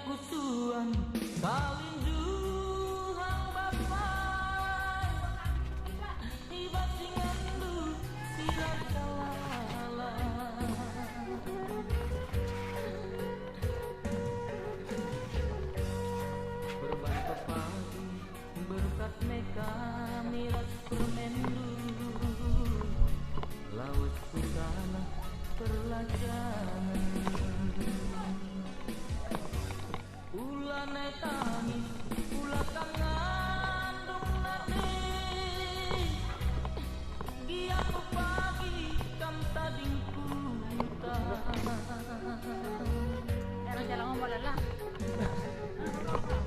kusuan kalinduhan bapak ibasingan lu tidak kalah berbantu pagi berkat meka miras permendu laut susana perlajanan ulane tangis ula kangen dong nane giaku pagi kam tading kuta Pero jalan ngomong lah.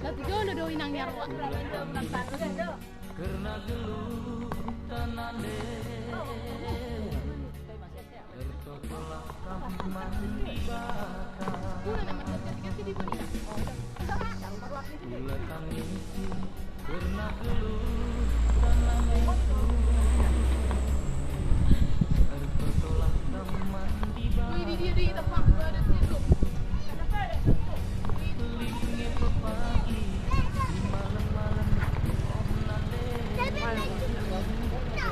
Lagi dulu do inang nyarwa. karena geluh tanane tertolak kaman dibakar Ula tangisi karena geluh tanane tertolak kaman dibakar Di tempat ada situ. Lingi pepagi di malam-malam om nande dia kembali kita mesra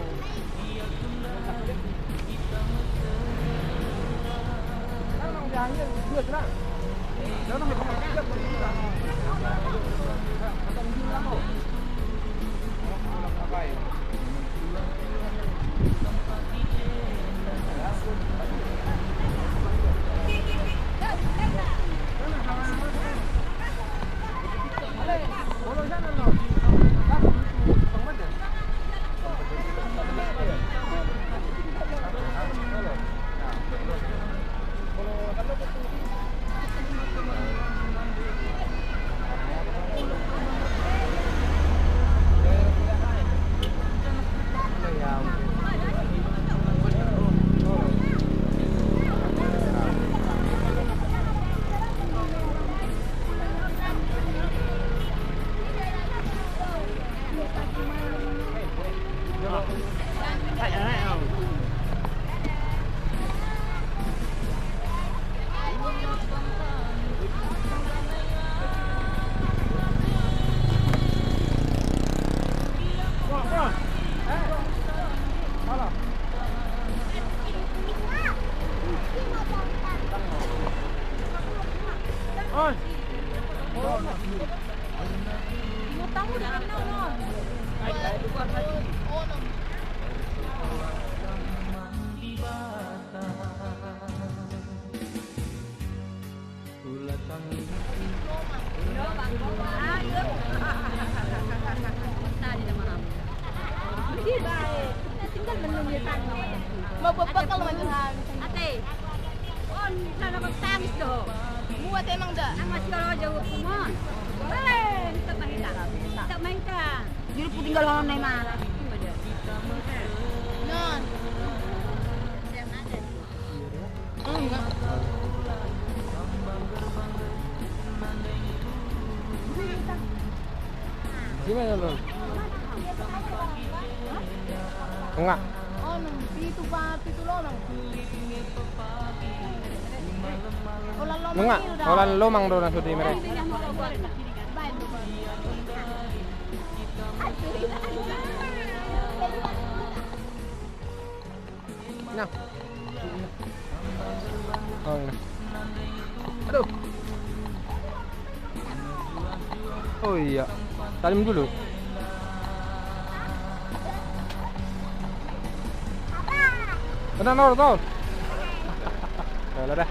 Ngutang udah kenal non. Ula tangisi Di baik. Tinggal menunggu tanggal. Mau bekal macam ate. On sana magtangis do. Muat emang dah. Ang masih kalau jauh semua. Boleh, kita main dah. Kita main kan. Jadi pun tinggal orang naik mana. Non. Enggak. Gimana lo? Enggak. Oh, itu Pak, itu lo nang. Enggak. Olan lomang do na sudi mere. Nah. Oh, nah. Aduh. Oh iya. Salim dulu. Tenang, Nor, Nor. Ya dah.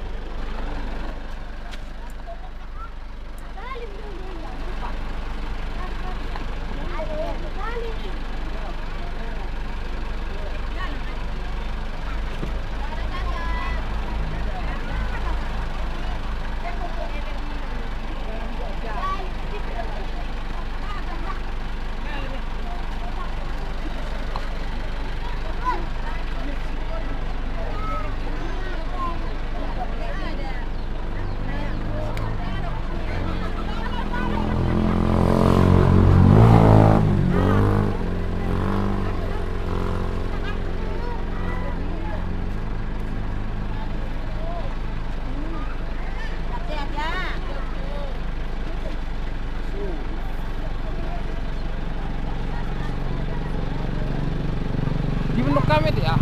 Hamid ya?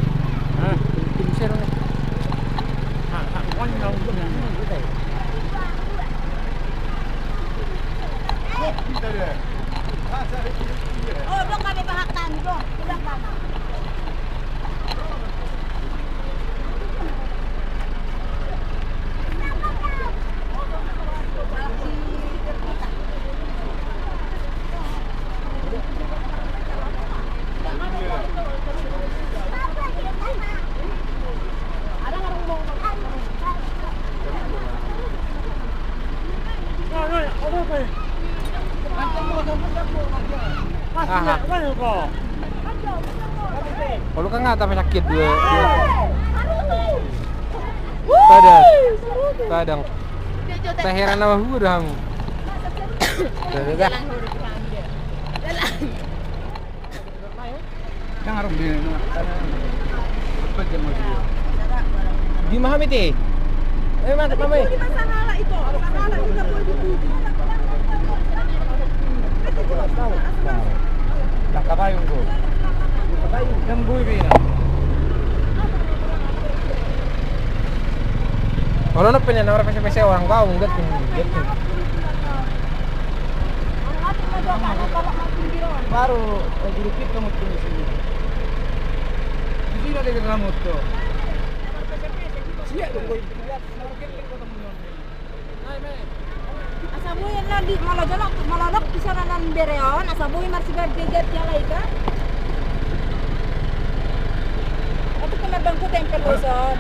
Tim share nih. Oh, dong kami bahatan, dong. Bilang kami. Kalau kan nggak tapi sakit dua. Kadang. Saya heran sama hurang. Dah. Yang harus di di mana Miti? Mana Mami? Di Masanala itu. Masanala 37. Tak kapayong ko. Yang buhay ba yun? Kalau nak punya orang pesa-pesa orang kau enggak tuh. Baru sedikit kamu di sini. Di sini ada kamu tuh. Siap tuh. Asaboy yan lang di malalok bisa na nan bereon asaboy marsigar geget ya laika. Ato ko nabangko temple loson.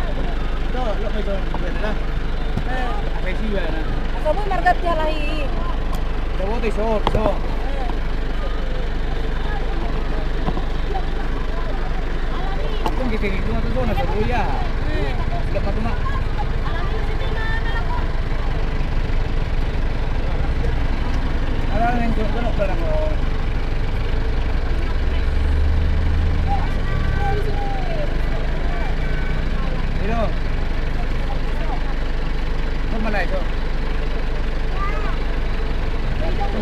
Lo may doon na. Apa sih ya na? Asaboy margat ya lahi. Dawo tay so. Akong gitigil ko na to na sa buya. Sila pa tuma. Yang juga nak barang on. Itu. Mana itu?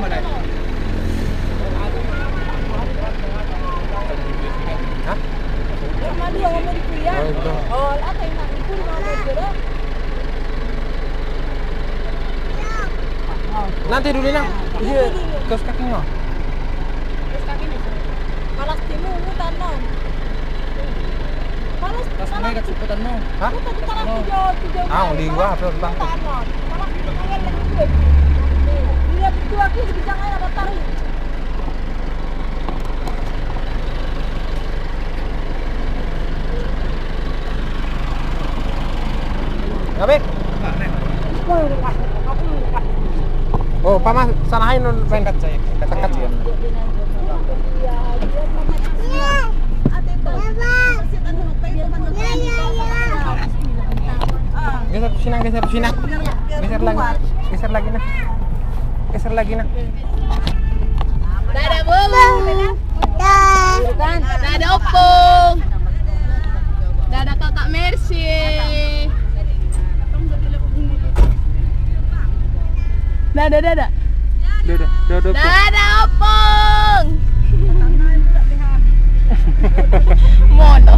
Mana itu? Hah? Mali ako mo di kuya. Oh, atay na ipul mo dito. Nanti dulu nang. Iya, kaos kakinya. Kaos kaki ni. Palas timu mutan non. Palas May nagsuputan mo. Ha? mutan di kalang tujuh. Ah, lingwa apa bang? Mutan non. Palas ayan lang ito. Lihat itu aku di jangan ada tarik. Ngabe? Oh, pamas sanahin nun pengkat saya. Ketekat ya. Geser sini, geser sini. Geser lagi nah. Geser lagi nah. Dadah Bulu. Dadah Opung. Dadah Kakak Mercy. Dadah. Dadah Opung. Mono.